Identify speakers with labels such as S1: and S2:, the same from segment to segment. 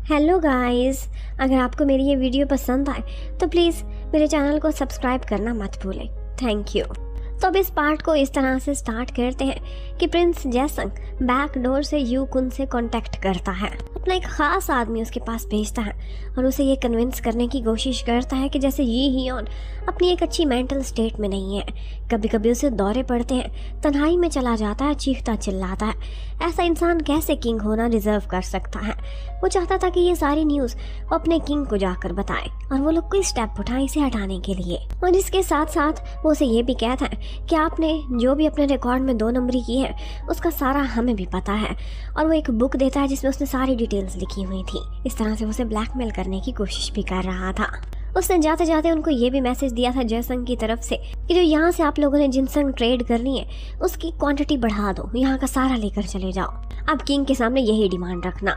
S1: Hello guys, अगर आपको मेरी ये वीडियो पसंद आए तो प्लीज़ मेरे चैनल को सब्सक्राइब करना मत भूलें। Thank you. तो अब इस पार्ट को इस तरह से स्टार्ट करते हैं कि प्रिंस जैसंग बैक डोर से यू कुन से कांटेक्ट करता है, अपना एक ख़ास आदमी उसके पास भेजता है और उसे ये कन्विंस करने की कोशिश करता है कि जैसे ये हियोन अपनी एक अच्छी मेंटल स्टेट में नहीं है। कभी कभी उसे दौरे पड़ते हैं, तन्हाई में चला जाता है, चीखता चिल्लाता है। ऐसा इंसान कैसे किंग होना डिजर्व कर सकता है। वो चाहता था कि ये सारी न्यूज़ वो अपने किंग को जाकर बताए और वो लोग कोई स्टेप उठाए इसे हटाने के लिए। और इसके साथ साथ वो उसे ये भी कहता है कि आपने जो भी अपने रिकॉर्ड में 2 नंबरी की है उसका सारा हमें भी पता है। और वो एक बुक देता है जिसमें उसने सारी डिटेल्स लिखी हुई थी। इस तरह से उसे ब्लैकमेल करने की कोशिश भी कर रहा था। उसने जाते जाते उनको ये भी मैसेज दिया था जयसंग की तरफ से कि जो यहाँ से आप लोगों ने जिनसंग ट्रेड करनी है उसकी क्वांटिटी बढ़ा दो, यहाँ का सारा लेकर चले जाओ। अब किंग के सामने यही डिमांड रखना।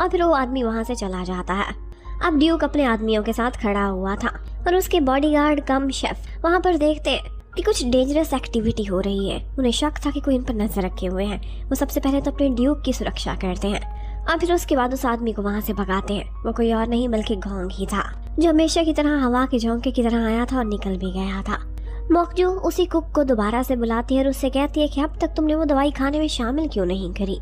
S1: और फिर वो आदमी वहाँ से चला जाता है। अब ड्यूक अपने आदमियों के साथ खड़ा हुआ था और उसके बॉडीगार्ड कम शेफ वहाँ पर देखते हैं कि कुछ डेंजरस एक्टिविटी हो रही है। उन्हें शक था कि कोई इन पर नजर रखे हुए हैं। वो सबसे पहले तो अपने ड्यूक की सुरक्षा करते हैं और फिर उसके बाद उस आदमी को वहाँ से भगाते हैं। वो कोई और नहीं बल्कि घोंग ही था, जो हमेशा की तरह हवा के झोंके की तरह आया था और निकल भी गया था। मोकजू उसी कुक को दोबारा से बुलाती है और उससे कहती है कि अब तक तुमने वो दवाई खाने में शामिल क्यों नहीं करी।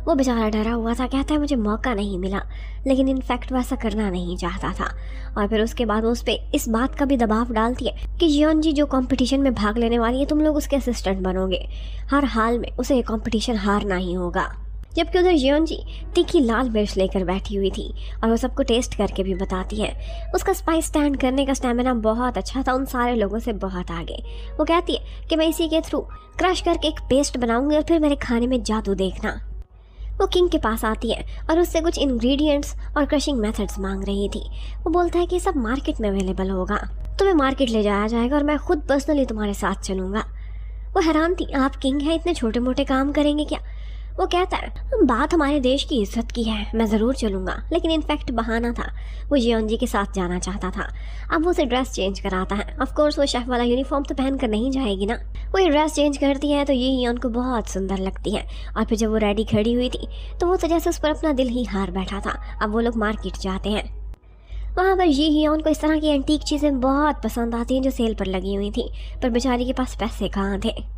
S1: वो बेचारा डरा हुआ था, कहता है मुझे मौका नहीं मिला, लेकिन इनफैक्ट वो ऐसा करना नहीं चाहता था। और फिर उसके बाद वो उस पर इस बात का भी दबाव डालती है कि जियोनजी जो कंपटीशन में भाग लेने वाली है तुम लोग उसके असिस्टेंट बनोगे। हर हाल में उसे ये कंपटीशन हारना ही होगा। जबकि उधर जियोनजी तीखी लाल मिर्च लेकर बैठी हुई थी और वो सबको टेस्ट करके भी बताती है। उसका स्पाइस स्टैंड करने का स्टैमिना बहुत अच्छा था, उन सारे लोगों से बहुत आगे। वो कहती है कि मैं इसी के थ्रू क्रश करके एक पेस्ट बनाऊंगी और फिर मेरे खाने में जादू देखना। वो किंग के पास आती है और उससे कुछ इंग्रेडिएंट्स और क्रशिंग मेथड्स मांग रही थी। वो बोलता है कि सब मार्केट में अवेलेबल होगा, तुम्हें मार्केट ले जाया जाएगा और मैं खुद पर्सनली तुम्हारे साथ चलूँगा। वो हैरान थी, आप किंग हैं, इतने छोटे मोटे काम करेंगे क्या। वो कहता है बात हमारे देश की इज्जत की है, मैं ज़रूर चलूँगा। लेकिन इनफैक्ट बहाना था, वो जियोनजी के साथ जाना चाहता था। अब वो उसे ड्रेस चेंज कराता है। ऑफ कोर्स वो शेफ वाला यूनिफॉर्म तो पहन कर नहीं जाएगी ना। वो ये ड्रेस चेंज करती है तो ये हियोन को बहुत सुंदर लगती है। और फिर जब वो रेडी खड़ी हुई थी तो वो तो जैसे उस पर अपना दिल ही हार बैठा था। अब वो लोग मार्केट जाते हैं। वहाँ पर ये हियोन को इस तरह की एंटीक चीज़ें बहुत पसंद आती हैं जो सेल पर लगी हुई थी, पर बेचारी के पास पैसे कहाँ थे।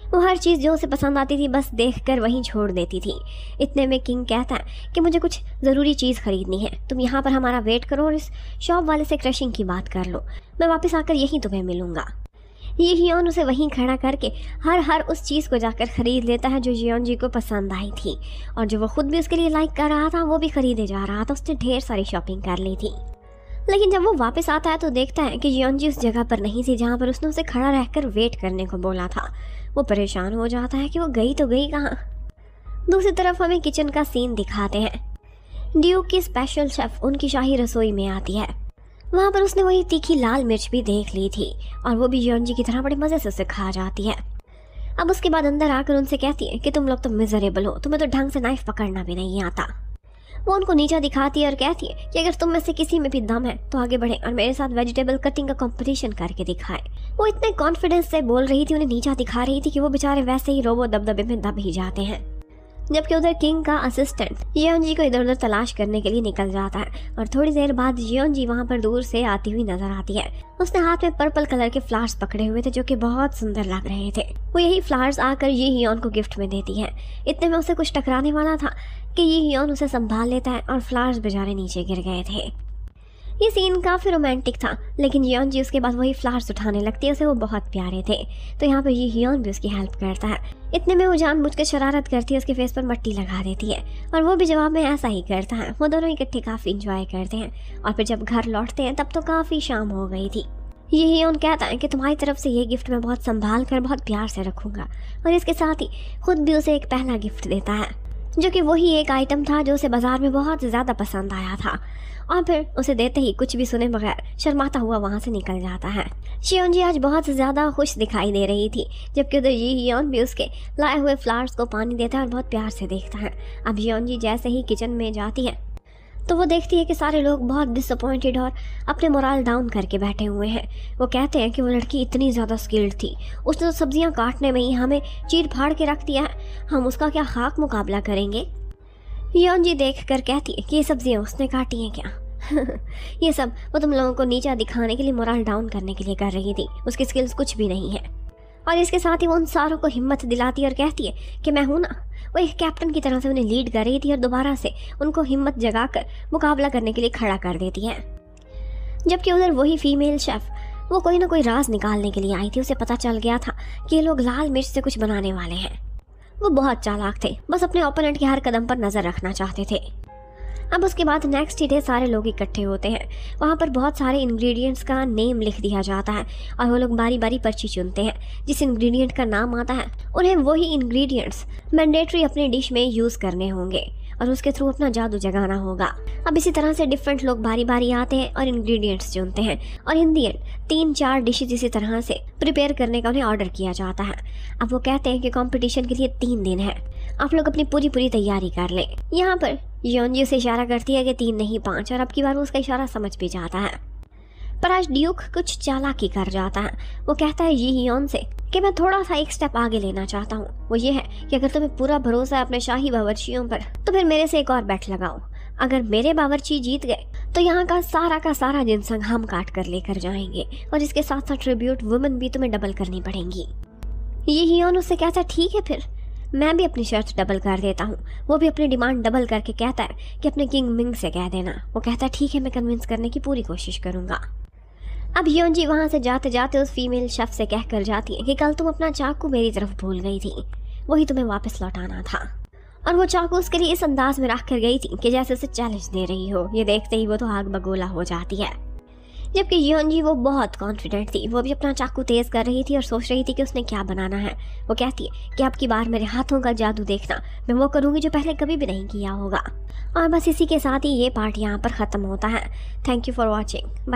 S1: वो हर चीज़ जो उसे पसंद आती थी बस देखकर वहीं छोड़ देती थी। इतने में किंग कहता है कि मुझे कुछ ज़रूरी चीज़ खरीदनी है, तुम यहाँ पर हमारा वेट करो और इस शॉप वाले से क्रशिंग की बात कर लो, मैं वापस आकर यहीं तुम्हें मिलूँगा। ये हियोन उसे वहीं खड़ा करके हर उस चीज़ को जाकर ख़रीद लेता है जो जियोनजी को पसंद आई थी और जो वो खुद भी उसके लिए लाइक कर रहा था वो भी ख़रीदे जा रहा था। उसने ढेर सारी शॉपिंग कर ली थी। लेकिन जब वो वापस आता है तो देखता है कि जियोनजी उस जगह पर नहीं थी जहाँ पर उसने उसे खड़ा रहकर वेट करने को बोला था। वो परेशान हो जाता है कि वो गई तो गई कहाँ। दूसरी तरफ हमें किचन का सीन दिखाते हैं। ड्यूक की स्पेशल शेफ उनकी शाही रसोई में आती है। वहाँ पर उसने वही तीखी लाल मिर्च भी देख ली थी और वो भी जियोनजी की तरह बड़े मज़े से उसे खा जाती है। अब उसके बाद अंदर आकर उनसे कहती है कि तुम लोग तो मिजरेबल हो, तुम्हें तो ढंग से नाइफ पकड़ना भी नहीं आता। वो उनको नीचा दिखाती है और कहती है कि अगर तुम में से किसी में भी दम है तो आगे बढ़े और मेरे साथ वेजिटेबल कटिंग का कंपटीशन करके दिखाए। वो इतने कॉन्फिडेंस से बोल रही थी, उन्हें नीचा दिखा रही थी कि वो बेचारे वैसे ही रोबो दबदबे में दब ही जाते हैं। जबकि उधर किंग का असिस्टेंट जियोनजी को इधर उधर तलाश करने के लिए निकल जाता है और थोड़ी देर बाद जियोनजी वहाँ पर दूर से आती हुई नजर आती है। उसने हाथ में पर्पल कलर के फ्लावर्स पकड़े हुए थे जो कि बहुत सुंदर लग रहे थे। वो यही फ्लावर्स आकर ये हियोन को गिफ्ट में देती है। इतने में उसे कुछ टकराने वाला था कि ये हियोन उसे संभाल लेता है और फ्लावर्स बेचारे नीचे गिर गए थे। ये सीन काफ़ी रोमांटिक था, लेकिन जियोनजी उसके बाद वही फ्लावर्स उठाने लगती है, उसे वो बहुत प्यारे थे। तो यहाँ पर ये हियोन भी उसकी हेल्प करता है। इतने में वो जानबूझकर शरारत करती है, उसके फेस पर मट्टी लगा देती है और वो भी जवाब में ऐसा ही करता है। वो दोनों इकट्ठे काफ़ी इंजॉय करते हैं और फिर जब घर लौटते हैं तब तो काफ़ी शाम हो गई थी। ये हियोन कहता है कि तुम्हारी तरफ से ये गिफ्ट मैं बहुत संभाल कर बहुत प्यार से रखूँगा और इसके साथ ही खुद भी उसे एक पहला गिफ्ट देता है जो कि वही एक आइटम था जो उसे बाजार में बहुत ज़्यादा पसंद आया था। और फिर उसे देते ही कुछ भी सुने बगैर शर्माता हुआ वहाँ से निकल जाता है। जियोनजी आज बहुत ज़्यादा खुश दिखाई दे रही थी, जबकि उधर ये हियोन भी उसके लाए हुए फ्लावर्स को पानी देता है और बहुत प्यार से देखता है। अब जियोनजी जैसे ही किचन में जाती है तो वो देखती है कि सारे लोग बहुत डिसअपॉइंटेड और अपने मोरल डाउन करके बैठे हुए हैं। वो कहते हैं कि वो लड़की इतनी ज़्यादा स्किल्ड थी, उसने तो सब्जियां काटने में ही हमें चीर फाड़ के रख दिया है, हम उसका क्या खाक मुकाबला करेंगे। योनजी देख कर कहती है कि ये सब्जियाँ उसने काटी हैं क्या? ये सब वो तुम लोगों को नीचा दिखाने के लिए, मोरल डाउन करने के लिए कर रही थी। उसकी स्किल्स कुछ भी नहीं है। और इसके साथ ही वो उन सारों को हिम्मत दिलाती है और कहती है कि मैं हूँ ना। वो एक कैप्टन की तरह से उन्हें लीड कर रही थी और दोबारा से उनको हिम्मत जगाकर मुकाबला करने के लिए खड़ा कर देती है। जबकि उधर वही फीमेल शेफ वो कोई ना कोई राज निकालने के लिए आई थी। उसे पता चल गया था कि ये लोग लाल मिर्च से कुछ बनाने वाले हैं। वो बहुत चालाक थे, बस अपने ओपोनेंट के हर कदम पर नजर रखना चाहते थे। अब उसके बाद नेक्स्ट ही डे सारे लोग इकट्ठे होते हैं। वहाँ पर बहुत सारे इंग्रेडिएंट्स का नेम लिख दिया जाता है और वो लोग बारी बारी पर्ची चुनते हैं। जिस इंग्रेडिएंट का नाम आता है उन्हें वही इंग्रेडिएंट्स मैंडेटरी अपनी डिश में यूज़ करने होंगे और उसके थ्रू अपना जादू जगाना होगा। अब इसी तरह से डिफरेंट लोग बारी बारी आते हैं और इंग्रेडिएंट्स चुनते हैं और इन दी एंड 3-4 डिशेज इसी तरह से प्रिपेयर करने का उन्हें ऑर्डर किया जाता है। अब वो कहते हैं कि कंपटीशन के लिए 3 दिन है, आप लोग अपनी पूरी तैयारी कर लें। यहाँ पर योनजी उसे इशारा करती है कि 3 नहीं 5, और अब की बार वो उसका इशारा समझ भी जाता है। पर आज ड्यूक कुछ चालाकी कर जाता है। वो कहता है जी हियोन से कि मैं थोड़ा सा एक स्टेप आगे लेना चाहता हूँ। वो ये है कि अगर तुम्हें पूरा भरोसा है अपने शाही बावर्चियों पर तो फिर मेरे से एक और बेट लगाओ। अगर मेरे बावर्ची जीत गए तो यहाँ का सारा जिनसंग हम काट कर लेकर जाएंगे और इसके साथ साथ ट्रिब्यूट वुमेन भी तुम्हें डबल करनी पड़ेंगी। ये हियोन उससे कहता है ठीक है फिर मैं भी अपनी शर्त डबल कर देता हूँ। वो भी अपनी डिमांड डबल करके कहता है कि अपने किंग मिंग से कह देना। वो कहता है ठीक है मैं कन्विंस करने की पूरी कोशिश करूँगा। अब योनजी वहाँ से जाते जाते उस फीमेल शेफ से कह कर जाती है कि कल तुम अपना चाकू मेरी तरफ भूल गई थी, वही तुम्हें वापस लौटाना था। और वो चाकू उसके लिए इस अंदाज में रख कर गई थी कि जैसे उसे चैलेंज दे रही हो। ये देखते ही वो तो आग बगोला हो जाती है। जबकि योनजी वो बहुत कॉन्फिडेंट थी। वो भी अपना चाकू तेज कर रही थी और सोच रही थी कि उसने क्या बनाना है। वो कहती है कि अब की बार मेरे हाथों का जादू देखना, मैं वो करूँगी जो पहले कभी भी नहीं किया होगा। और बस इसी के साथ ही ये पार्ट यहाँ पर ख़त्म होता है। Thank you for watching.